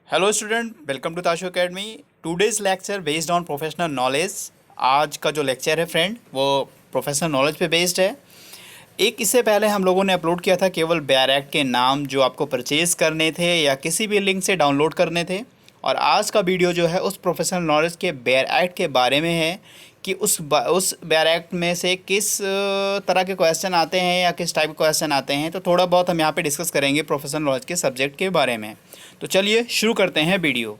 Hello student, welcome to ताशो academy. Today's lecture based on professional knowledge. आज का जो लेक्चर है फ्रेंड वो प्रोफेशनल नॉलेज पे बेस्ड है। एक इससे पहले हम लोगों ने अपलोड किया था केवल बेयर एक्ट के नाम जो आपको परचेज़ करने थे या किसी भी लिंक से डाउनलोड करने थे। और आज का वीडियो जो है उस प्रोफेशनल नॉलेज के बेयर एक्ट के बारे में है कि उस बेयर एक्ट में से किस तरह के क्वेश्चन आते हैं या किस टाइप के क्वेश्चन आते हैं। तो थोड़ा बहुत हम यहाँ पे डिस्कस करेंगे प्रोफेशनल नॉलेज के सब्जेक्ट के बारे में। तो चलिए शुरू करते हैं वीडियो।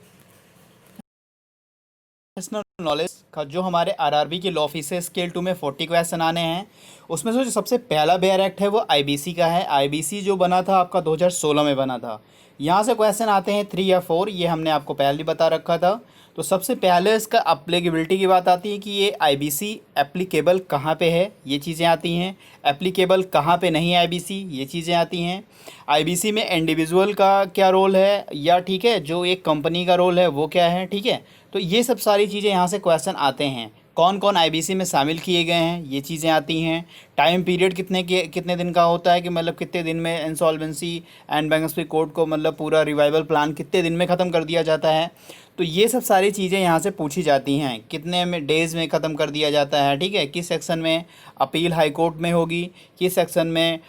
प्रोफेशनल नॉलेज का जो हमारे आरआरबी के लॉ ऑफिस से स्केल 2 में 40 क्वेश्चन आने हैं। उसमें से जो सबसे पहला बेयर एक्ट है वो आईबीसी का है। आईबीसी जो बना था आपका 2016 में बना था। यहाँ से क्वेश्चन आते हैं 3 या 4, ये हमने आपको पहले ही बता रखा था। तो सबसे पहले इसका अप्लीकेबिलिटी की बात आती है कि ये आईबीसी एप्लीकेबल कहाँ पे है, ये चीज़ें आती हैं। एप्लीकेबल कहाँ पे नहीं है आईबीसी, ये चीज़ें आती हैं। आईबीसी में इंडिविजुअल का क्या रोल है, या ठीक है जो एक कंपनी का रोल है वो क्या है, ठीक है। तो ये सब सारी चीज़ें यहाँ से क्वेश्चन आते हैं। कौन कौन आईबीसी में शामिल किए गए हैं, ये चीज़ें आती हैं। टाइम पीरियड कितने दिन का होता है, कि मतलब कितने दिन में इंसॉल्वेंसी एंड बैंक्रप्सी कोर्ट को मतलब पूरा रिवाइवल प्लान कितने दिन में ख़त्म कर दिया जाता है। तो ये सब सारी चीज़ें यहाँ से पूछी जाती हैं। कितने में डेज़ में ख़त्म कर दिया जाता है, ठीक है। किस सेक्शन में अपील हाई कोर्ट में होगी, किस सेक्शन में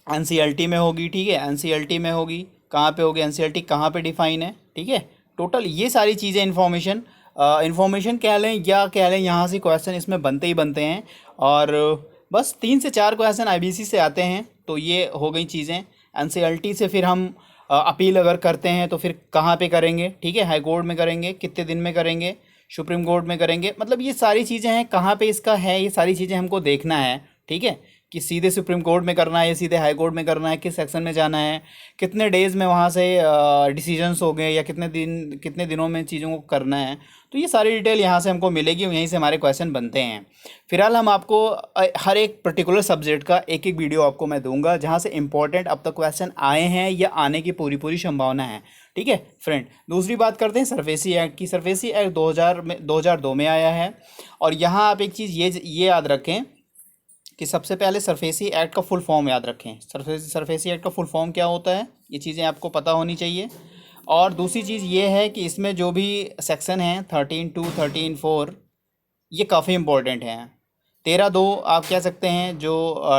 एनसीएलटी में होगी, ठीक है। एनसीएलटी में होगी, कहाँ पे होगी एनसीएलटी, कहाँ पे डिफाइन है, ठीक है। टोटल ये सारी चीज़ें इन्फॉर्मेशन कह लें या कह लें, यहाँ से क्वेश्चन इसमें बनते ही बनते हैं। और बस 3 से 4 क्वेश्चन आईबीसी से आते हैं। तो ये हो गई चीज़ें। एनसीएलटी से फिर हम अपील अगर करते हैं तो फिर कहाँ पे करेंगे, ठीक है। हाई कोर्ट में करेंगे, कितने दिन में करेंगे, सुप्रीम कोर्ट में करेंगे, मतलब ये सारी चीज़ें हैं कहाँ पे इसका है, ये सारी चीज़ें हमको देखना है, ठीक है। कि सीधे सुप्रीम कोर्ट में करना है या सीधे हाई कोर्ट में करना है, किस सेक्शन में जाना है, कितने डेज़ में वहाँ से डिसीजंस हो गए, या कितने दिनों में चीज़ों को करना है। तो ये सारी डिटेल यहाँ से हमको मिलेगी, यहीं से हमारे क्वेश्चन बनते हैं। फिलहाल हम आपको हर एक पर्टिकुलर सब्जेक्ट का एक एक वीडियो आपको मैं दूंगा, जहाँ से इंपॉर्टेंट अब तक क्वेश्चन आए हैं या आने की पूरी पूरी संभावना है, ठीक है फ्रेंड। दूसरी बात करते हैं सरफेसी एक्ट की। सरफेसी एक्ट 2002 में आया है। और यहाँ आप एक चीज़ ये याद रखें कि सबसे पहले सरफेसी एक्ट का फुल फॉर्म याद रखें। सरफेसी एक्ट का फुल फॉर्म क्या होता है, ये चीज़ें आपको पता होनी चाहिए। और दूसरी चीज़ ये है कि इसमें जो भी सेक्शन हैं 13(2), 13(4), ये काफ़ी इंपॉर्टेंट हैं। 13(2) आप कह सकते हैं जो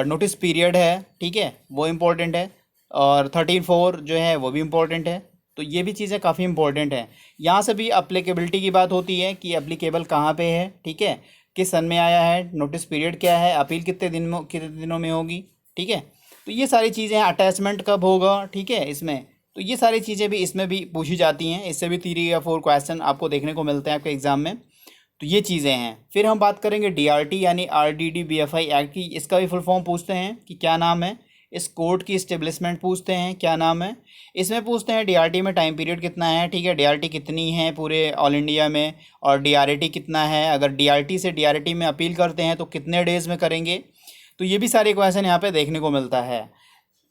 नोटिस पीरियड है, ठीक है, वो इम्पोर्टेंट है। और 13(4) जो है वो भी इम्पोर्टेंट है। तो ये भी चीज़ें काफ़ी इंपॉर्टेंट हैं। यहाँ से भी अप्लीकेबिलिटी की बात होती है कि अप्लीकेबल कहाँ पे है, ठीक है, किस सन में आया है, नोटिस पीरियड क्या है, अपील कितने दिनों में होगी, ठीक है। तो ये सारी चीज़ें हैं। अटैचमेंट कब होगा, ठीक है, इसमें। तो ये सारी चीज़ें भी इसमें भी पूछी जाती हैं। इससे भी 3 या 4 क्वेश्चन आपको देखने को मिलते हैं आपके एग्ज़ाम में। तो ये चीज़ें हैं। फिर हम बात करेंगे डीआरटी यानी आरडीडी-बीएफआई एक्ट की। इसका भी फुल फॉर्म पूछते हैं कि क्या नाम है। इस कोर्ट की इस्टेब्लिशमेंट पूछते हैं, क्या नाम है। इसमें पूछते हैं डीआरटी में टाइम पीरियड कितना है, ठीक है, डीआरटी कितनी है पूरे ऑल इंडिया में, और डीआरटी कितना है। अगर डीआरटी से डीआरटी में अपील करते हैं तो कितने डेज़ में करेंगे। तो ये भी सारे क्वेश्चन यहाँ पे देखने को मिलता है।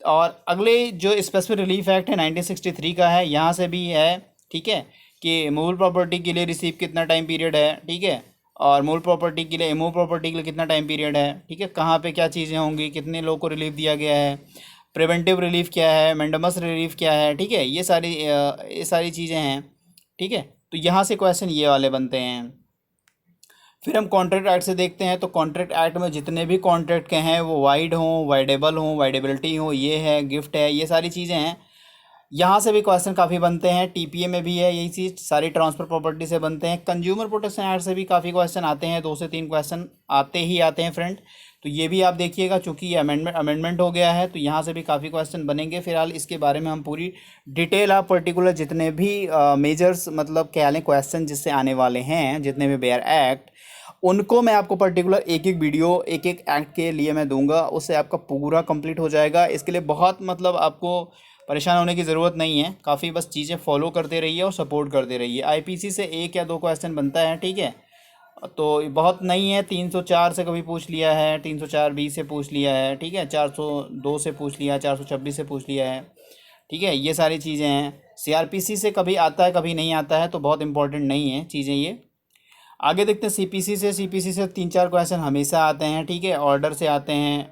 और अगले जो स्पेसिफिक रिलीफ एक्ट है 1963 का है, यहाँ से भी है, ठीक है, कि मूल प्रॉपर्टी के लिए रिसीव कितना टाइम पीरियड है, ठीक है। और मूल प्रॉपर्टी के लिए, इमूव प्रॉपर्टी के लिए कितना टाइम पीरियड है, ठीक है, कहाँ पे क्या चीज़ें होंगी, कितने लोगों को रिलीफ दिया गया है, प्रिवेंटिव रिलीफ क्या है, मैंडमस रिलीफ क्या है, ठीक है। ये सारी चीज़ें हैं, ठीक है। तो यहाँ से क्वेश्चन ये वाले बनते हैं। फिर हम कॉन्ट्रैक्ट एक्ट से देखते हैं। तो कॉन्ट्रैक्ट एक्ट में जितने भी कॉन्ट्रैक्ट के हैं वो वाइड हों, वाइडेबल हों, वाइडेबिलिटी हो, ये है, गिफ्ट है, ये सारी चीज़ें हैं। यहाँ से भी क्वेश्चन काफ़ी बनते हैं। टीपीए में भी है यही चीज़, सारी ट्रांसफर प्रॉपर्टी से बनते हैं। कंज्यूमर प्रोटेक्शन एक्ट से भी काफ़ी क्वेश्चन आते हैं, 2 से 3 क्वेश्चन आते ही आते हैं फ्रेंड। तो ये भी आप देखिएगा, चूँकि ये अमेंडमेंट हो गया है तो यहाँ से भी काफ़ी क्वेश्चन बनेंगे। फिलहाल इसके बारे में हम पूरी डिटेल, आप पर्टिकुलर जितने भी मेजर्स मतलब क्या लें क्वेश्चन जिससे आने वाले हैं, जितने भी बेयर एक्ट, उनको मैं आपको पर्टिकुलर एक एक वीडियो एक एक एक्ट के लिए मैं दूंगा, उससे आपका पूरा कंप्लीट हो जाएगा। इसके लिए बहुत मतलब आपको परेशान होने की ज़रूरत नहीं है। काफ़ी बस चीज़ें फॉलो करते रहिए और सपोर्ट करते रहिए। आईपीसी से 1 या 2 क्वेश्चन बनता है, ठीक है। तो बहुत नहीं है, 304 से कभी पूछ लिया है, 304 बी से पूछ लिया है, ठीक है, 402 से पूछ लिया है, 426 से पूछ लिया है, ठीक है। ये सारी चीज़ें हैं। सीआरपीसी से कभी आता है कभी नहीं आता है, तो बहुत इंपॉर्टेंट नहीं है चीज़ें ये। आगे देखते हैं सीपीसी से। सीपीसी से 3-4 क्वेश्चन हमेशा आते हैं, ठीक है, ऑर्डर से आते हैं।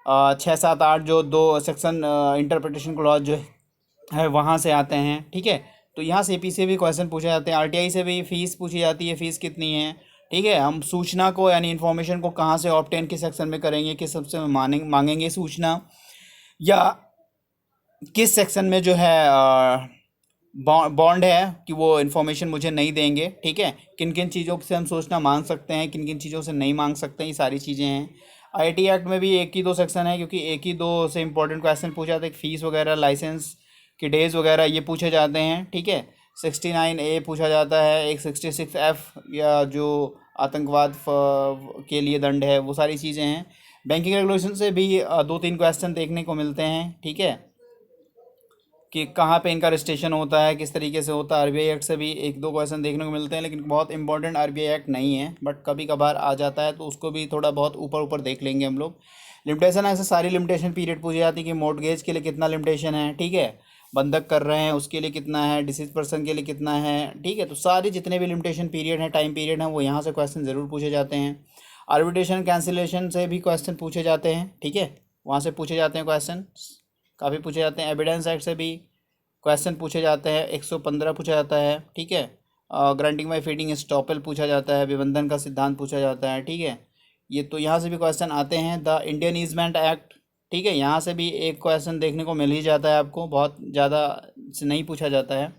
6, 7, 8 जो 2 सेक्शन इंटरप्रिटेशन क्लॉज जो है वहाँ से आते हैं, ठीक है। तो यहाँ सीपी से भी क्वेश्चन पूछे जाते हैं, आरटीआई से भी फीस पूछी जाती है, फीस कितनी है, ठीक है। हम सूचना को यानी इन्फॉर्मेशन को कहाँ से ऑब्टेन, किस सेक्शन में करेंगे, किस सबसे मांगेंगे सूचना, या किस सेक्शन में जो है बॉन्ड है कि वो इन्फॉर्मेशन मुझे नहीं देंगे, ठीक है। किन किन चीज़ों से हम सूचना मांग सकते हैं, किन किन चीज़ों से नहीं मांग सकते हैं, ये सारी चीज़ें हैं। आईटी एक्ट में भी एक ही दो सेक्शन है, क्योंकि एक ही दो से इंपॉर्टेंट क्वेश्चन पूछे जाते हैं, फीस वगैरह, लाइसेंस की डेज वगैरह ये पूछे जाते हैं, ठीक है। 69A पूछा जाता है, एक 66F या जो आतंकवाद के लिए दंड है, वो सारी चीज़ें हैं। बैंकिंग रेगुलेशन से भी दो तीन क्वेश्चन देखने को मिलते हैं, ठीक है, कि कहाँ पे इनका रजिस्ट्रेशन होता है, किस तरीके से होता है। आरबीआई एक्ट से भी एक दो क्वेश्चन देखने को मिलते हैं, लेकिन बहुत इंपॉर्टेंट आरबीआई एक्ट नहीं है, बट कभी कभार आ जाता है, तो उसको भी थोड़ा बहुत ऊपर ऊपर देख लेंगे हम लोग। लिमिटेशन ऐसे सारी लिमिटेशन पीरियड पूछी जाती है कि मोर्टगेज के लिए कितना लिमिटेशन है, ठीक है, बंधक कर रहे हैं उसके लिए कितना है, डिसीज पर्सन के लिए कितना है, ठीक है। तो सारे जितने भी लिमिटेशन पीरियड हैं, टाइम पीरियड हैं, वो यहाँ से क्वेश्चन ज़रूर पूछे जाते हैं। आर्बिट्रेशन कैंसिलेशन से भी क्वेश्चन पूछे जाते हैं, ठीक है, वहाँ से पूछे जाते हैं क्वेश्चन, काफ़ी पूछे जाते हैं। एविडेंस एक्ट से भी क्वेश्चन पूछे जाते हैं, 115 पूछा जाता है, ठीक है। ग्रांटिंग बाई फीडिंग स्टॉपल पूछा जाता है, विबंधन का सिद्धांत पूछा जाता है, ठीक है। ये तो यहाँ से भी क्वेश्चन आते हैं। द इंडियन ईजमेंट एक्ट, ठीक है, यहाँ से भी एक क्वेश्चन देखने को मिल ही जाता है आपको, बहुत ज़्यादा से नहीं पूछा जाता है।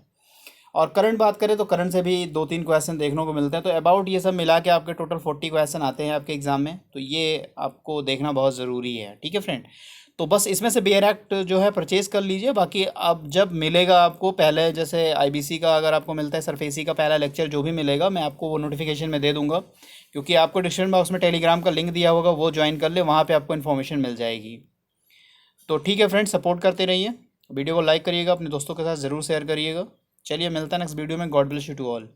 और करंट बात करें तो करंट से भी दो तीन क्वेश्चन देखने को मिलते हैं। तो अबाउट ये सब मिला के आपके टोटल 40 क्वेश्चन आते हैं आपके एग्ज़ाम में, तो ये आपको देखना बहुत ज़रूरी है, ठीक है फ्रेंड। तो बस इसमें से बेयर एक्ट जो है परचेज़ कर लीजिए। बाकी अब जब मिलेगा आपको, पहले जैसे आईबीसी का अगर आपको मिलता है, सरफेसी का पहला लेक्चर जो भी मिलेगा, मैं आपको वो नोटिफिकेशन में दे दूंगा, क्योंकि आपको डिस्क्रिप्शन बॉक्स में टेलीग्राम का लिंक दिया होगा, वो ज्वाइन कर ले, वहाँ पे आपको इन्फॉर्मेशन मिल जाएगी। तो ठीक है फ्रेंड्स, सपोर्ट करते रहिए, वीडियो को लाइक करिएगा, अपने दोस्तों के साथ ज़रूर शेयर करिएगा। चलिए मिलता है नेक्स्ट वीडियो में। God bless you to all.